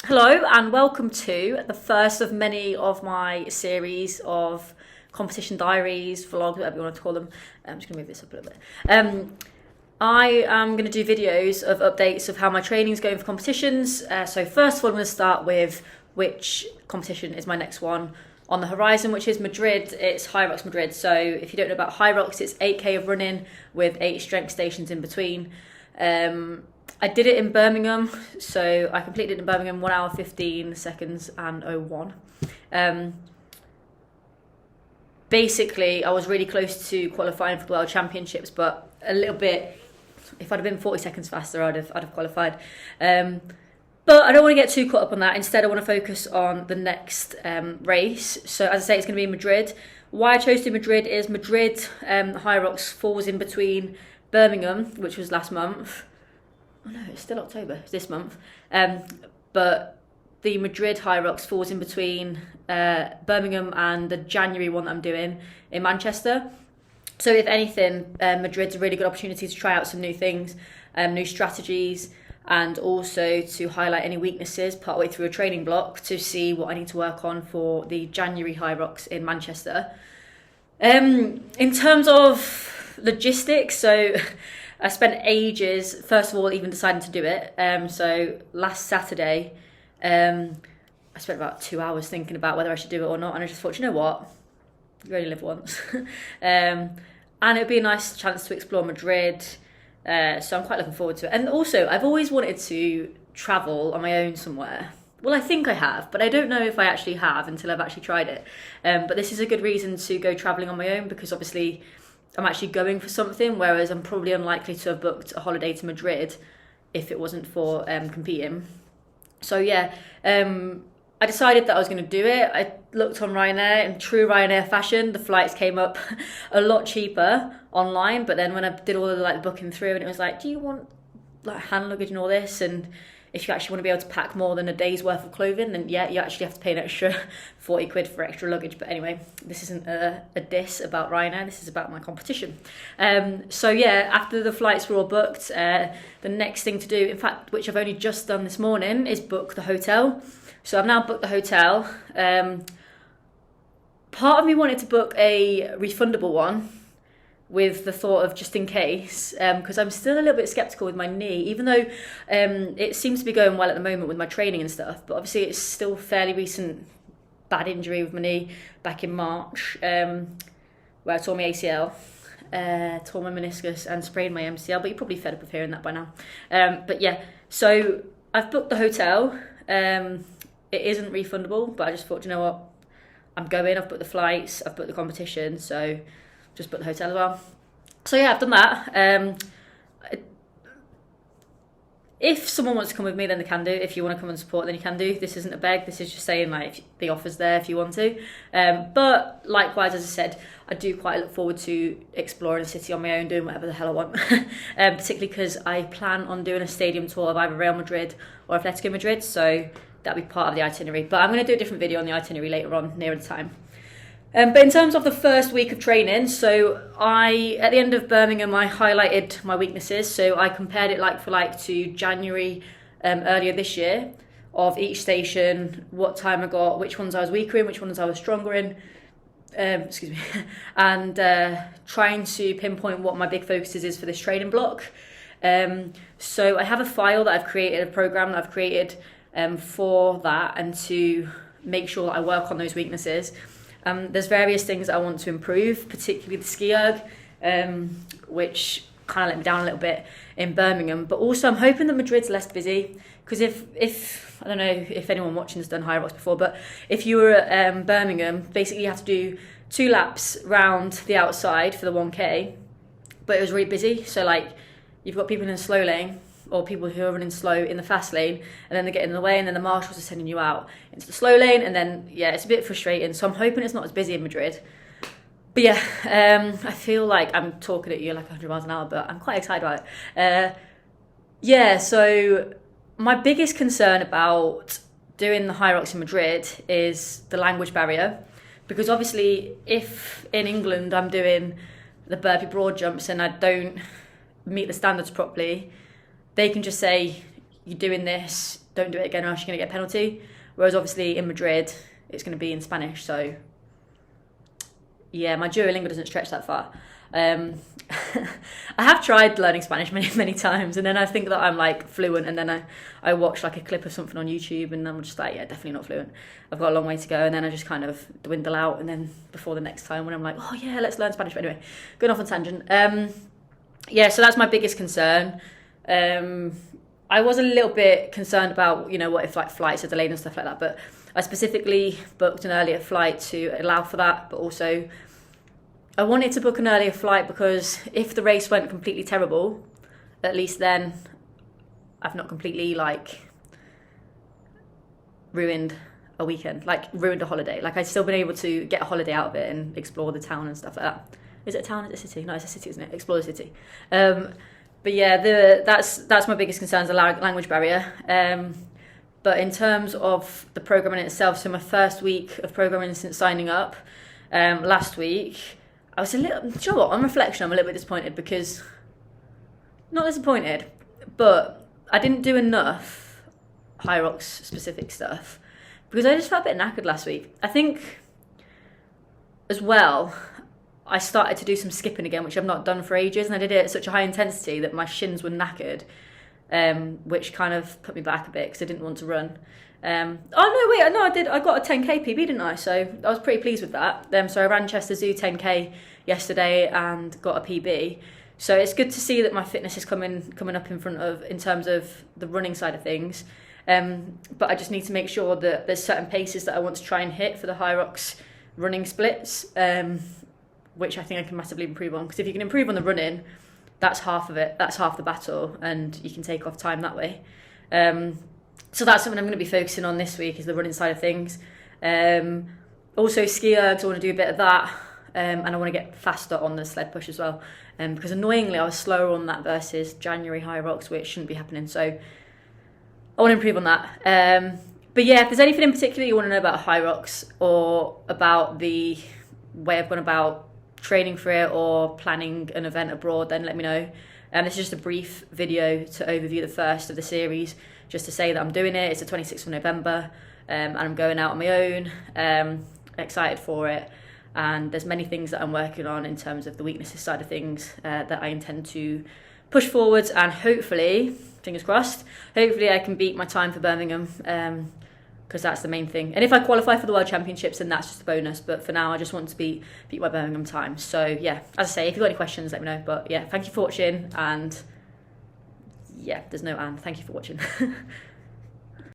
Hello and welcome to the first of many of my series of competition diaries, vlogs, whatever you want to call them. I'm just going to move this up a little bit. I am going to do videos of updates of how my training is going for competitions. So first of all, I'm going to start with which competition is my next one on the horizon, which is Madrid. It's Hyrox Madrid. So if you don't know about Hyrox, it's 8K of running with 8 strength stations in between. I did it in Birmingham, so I completed it in Birmingham 1 hour 15 seconds and 01. Basically, I was really close to qualifying for the World Championships, but a little bit, if I'd have been 40 seconds faster, I'd have qualified. But I don't want to get too caught up on that. Instead, I want to focus on the next race. So as I say, it's going to be in Madrid. Why I chose to do Madrid is Madrid Hyrox falls in between Birmingham, which was last month. Oh no, it's still October, it's this month. But the Madrid Hyrox falls in between Birmingham and the January one that I'm doing in Manchester. So if anything, Madrid's a really good opportunity to try out some new things, new strategies, and also to highlight any weaknesses partway through a training block to see what I need to work on for the January Hyrox in Manchester. In terms of logistics, so I spent ages, first of all, even deciding to do it. So last Saturday, I spent about 2 hours thinking about whether I should do it or not. And I just thought, you know what? You only live once. And it would be a nice chance to explore Madrid. So I'm quite looking forward to it. And also, I've always wanted to travel on my own somewhere. Well, I think I have, but I don't know if I actually have until I've actually tried it. But this is a good reason to go travelling on my own because obviously I'm actually going for something, whereas I'm probably unlikely to have booked a holiday to Madrid if it wasn't for competing. So yeah, I decided that I was going to do it. I looked on Ryanair. In true Ryanair fashion, the flights came up a lot cheaper online, but then when I did all of the booking through, and it was like, do you want hand luggage and all this? And if you actually want to be able to pack more than a day's worth of clothing, then yeah, you actually have to pay an extra 40 quid for extra luggage. But anyway, this isn't a diss about Ryanair, this is about my competition. So yeah, after the flights were all booked, the next thing to do, in fact, which I've only just done this morning, is book the hotel. So I've now booked the hotel. Part of me wanted to book a refundable one, with the thought of just in case, because I'm still a little bit sceptical with my knee, even though it seems to be going well at the moment with my training and stuff, but obviously it's still fairly recent bad injury with my knee back in March, where I tore my ACL, tore my meniscus and sprained my MCL, but you're probably fed up of hearing that by now. But yeah, so I've booked the hotel. It isn't refundable, but I just thought, you know what, I'm going, I've booked the flights, I've booked the competition, so just booked the hotel as well. So yeah, I've done that. If someone wants to come with me, then they can do. If you want to come and support, then you can do. This isn't a beg. This is just saying if the offer's there if you want to. But likewise, as I said, I do quite look forward to exploring the city on my own, doing whatever the hell I want. Particularly because I plan on doing a stadium tour of either Real Madrid or Atletico Madrid. So that'll be part of the itinerary. But I'm going to do a different video on the itinerary later on, nearer the time. But in terms of the first week of training, so at the end of Birmingham, I highlighted my weaknesses. So I compared it like for like to January earlier this year of each station, what time I got, which ones I was weaker in, which ones I was stronger in, and trying to pinpoint what my big focuses is for this training block. So I have a file that I've created, a program that I've created for that, and to make sure that I work on those weaknesses. There's various things I want to improve, particularly the ski erg, which kind of let me down a little bit in Birmingham. But also I'm hoping that Madrid's less busy, because if I don't know if anyone watching has done Hyrox before, but if you were at Birmingham, basically you have to do 2 laps round the outside for the 1K, but it was really busy. So you've got people in the slow lane, or people who are running slow in the fast lane, and then they get in the way, and then the marshals are sending you out into the slow lane, and then yeah, it's a bit frustrating. So I'm hoping it's not as busy in Madrid. But yeah, I feel like I'm talking at you like 100 miles an hour, but I'm quite excited about it. Yeah, so my biggest concern about doing the Hyrox in Madrid is the language barrier, because obviously if in England I'm doing the burpee broad jumps and I don't meet the standards properly, they can just say you're doing this, don't do it again or else you're going to get a penalty. Whereas obviously in Madrid, it's going to be in Spanish. So yeah, my Duolingo doesn't stretch that far. I have tried learning Spanish many times, and then I think that I'm like fluent, and then I watch like a clip of something on YouTube and I'm just like, yeah, definitely not fluent. I've got a long way to go, and then I just kind of dwindle out, and then before the next time when I'm like, oh yeah, let's learn Spanish. But anyway, going off on tangent. Yeah, so that's my biggest concern. I was a little bit concerned about, what if like flights are delayed and stuff like that, but I specifically booked an earlier flight to allow for that, but also I wanted to book an earlier flight because if the race went completely terrible, at least then I've not completely like ruined a weekend, like ruined a holiday. Like I've still been able to get a holiday out of it and explore the town and stuff like that. Is it a town? Is it a city? No, it's a city, isn't it? Explore the city. But yeah, that's my biggest concern is the language barrier. But in terms of the programming itself, so my first week of programming since signing up last week, I was a little, do you know what, on reflection, I'm a little bit disappointed because, not disappointed, but I didn't do enough Hyrox specific stuff because I just felt a bit knackered last week. I think as well, I started to do some skipping again, which I've not done for ages, and I did it at such a high intensity that my shins were knackered, which kind of put me back a bit because I didn't want to run. I did. I got a 10k PB, didn't I? So I was pretty pleased with that. So I ran Chester Zoo 10k yesterday and got a PB. So it's good to see that my fitness is coming up in terms of the running side of things. But I just need to make sure that there's certain paces that I want to try and hit for the Hyrox running splits, which I think I can massively improve on. Because if you can improve on the running, that's half of it. That's half the battle, and you can take off time that way. So that's something I'm going to be focusing on this week is the running side of things. Also ski ergs, I want to do a bit of that. And I want to get faster on the sled push as well. Because annoyingly, I was slower on that versus January Hyrox, which shouldn't be happening. So I want to improve on that. But yeah, if there's anything in particular you want to know about Hyrox or about the way I've gone about training for it or planning an event abroad, then let me know. This is just a brief video to overview the first of the series, just to say that I'm doing it. It's the 26th of November, and I'm going out on my own. Excited for it, and there's many things that I'm working on in terms of the weaknesses side of things that I intend to push forwards, and hopefully, fingers crossed, hopefully I can beat my time for Birmingham, because that's the main thing. And if I qualify for the World Championships, then that's just a bonus. But for now, I just want to beat my Birmingham time. So yeah, as I say, if you've got any questions, let me know. But yeah, thank you for watching, and yeah, there's no and. Thank you for watching.